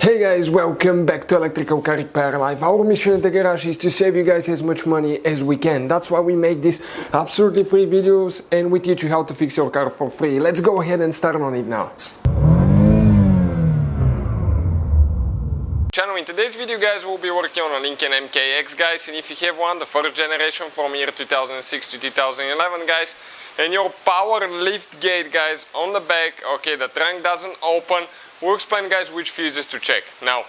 Hey guys, welcome back to Electrical Car Repair Live. Our mission at the garage is to save you guys as much money as we can. That's why we make these absolutely free videos and we teach you how to fix your car for free. Let's go ahead and start on it now. In today's video guys, we'll be working on a Lincoln MKX guys, and if you have one, the first generation from year 2006 to 2011 guys, and your power lift gate guys on the back, okay, the trunk doesn't open, we'll explain guys which fuses to check. Now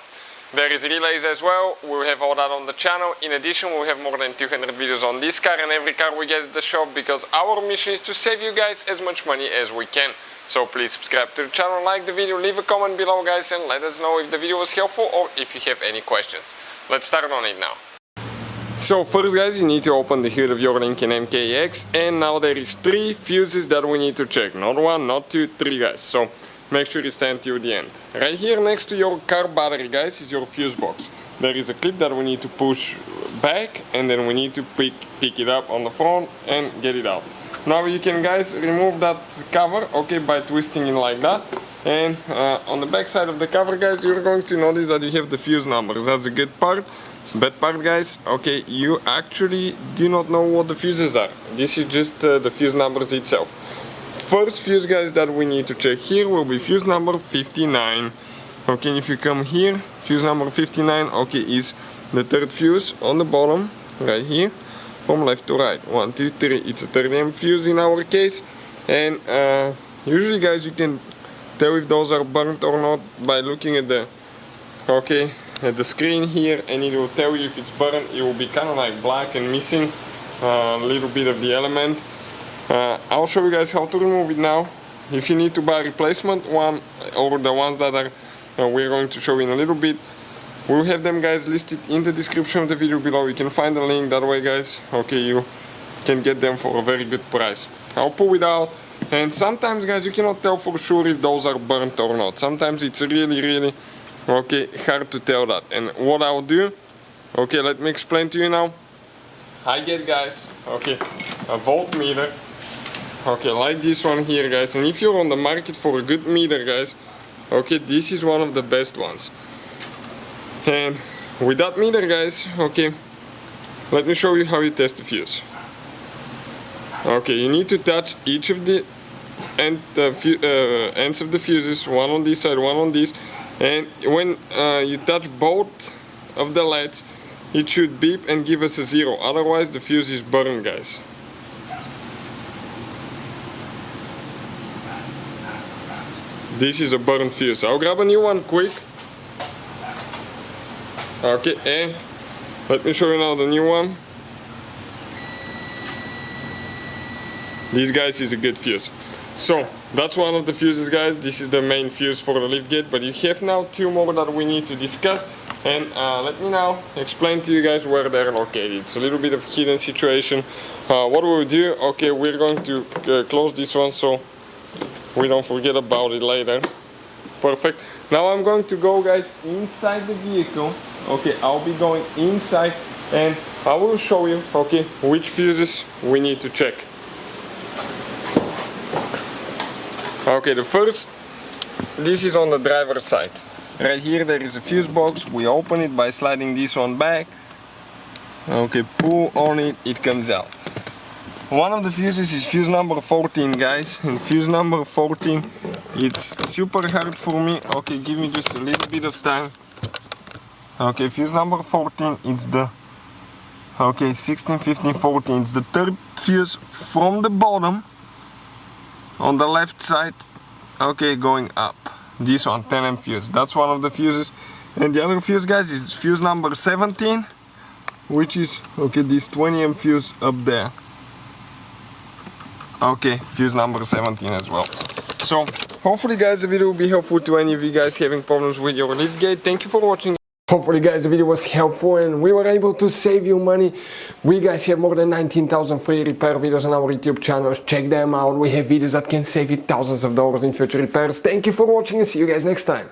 there is relays as well, we'll have all that on the channel. In addition, we'll have more than 200 videos on this car and every car we get at the shop, because our mission is to save you guys as much money as we can. So please subscribe to the channel, like the video, leave a comment below guys, and let us know if the video was helpful or if you have any questions. Let's start on it now. So first guys, you need to open the hood of your Lincoln MKX, and now there is 3 fuses that we need to check. Not 1, not 2, 3 guys. So make sure you stand till the end. Right here next to your car battery guys is your fuse box. There is a clip that we need to push back, and then we need to pick it up on the front and get it out. Now you can guys remove that cover, okay, by twisting it like that. And on the back side of the cover guys, you're going to notice that you have the fuse numbers. That's a good part. Bad part guys, okay, you actually do not know what the fuses are. This is just the fuse numbers itself. First fuse guys that we need to check here will be fuse number 59. Okay, and if you come here, fuse number 59, okay, is the third fuse on the bottom, right here, from left to right. 1, 2, 3, it's a 30 fuse in our case. And usually guys, you can tell if those are burnt or not by looking at the, okay, at the screen here, and it will tell you if it's burnt. It will be kind of like black and missing a little bit of the element. I'll show you guys how to remove it now. If you need to buy a replacement one, or the ones that are we're going to show you in a little bit, we'll have them guys listed in the description of the video below. You can find the link that way guys, okay, you can get them for a very good price. I'll pull it out, and sometimes guys you cannot tell for sure if those are burnt or not. Sometimes it's really okay, hard to tell that. And what I'll do, okay, let me explain to you now. I get guys, okay, a voltmeter, okay, like this one here guys, and if you're on the market for a good meter guys, okay, this is one of the best ones. And with that meter guys, okay, let me show you how you test the fuse. Okay, you need to touch each of the ends of the fuses, one on this side, one on this, and when you touch both of the lights, it should beep and give us a 0, otherwise the fuse is burned guys. This is a burned fuse. I'll grab a new one quick. Okay, and let me show you now the new one. This guys is a good fuse. So that's one of the fuses guys. This is the main fuse for the liftgate, but you have now 2 more that we need to discuss, and let me now explain to you guys where they're located. It's a little bit of hidden situation. What we'll do, okay, we're going to close this one so we don't forget about it later. Perfect. Now I'm going to go guys inside the vehicle. Okay, I'll be going inside and I will show you, okay, which fuses we need to check. Okay, the first, this is on the driver's side. Right here there is a fuse box. We open it by sliding this one back. Okay, pull on it, it comes out. One of the fuses is fuse number 14 guys, and fuse number 14, it's super hard for me. Okay, give me just a little bit of time. Okay, fuse number 14, it's the, okay, 16, 15, 14, it's the third fuse from the bottom on the left side, okay, going up. This one, 10 fuse, that's one of the fuses. And the other fuse guys is fuse number 17, which is, okay, this 20 fuse up there. Okay, fuse number 17 as well. So hopefully guys the video will be helpful to any of you guys having problems with your liftgate. Thank you for watching. Hopefully guys the video was helpful and we were able to save you money. We guys have more than 19,000 free repair videos on our YouTube channels. Check them out. We have videos that can save you thousands of dollars in future repairs. Thank you for watching and see you guys next time.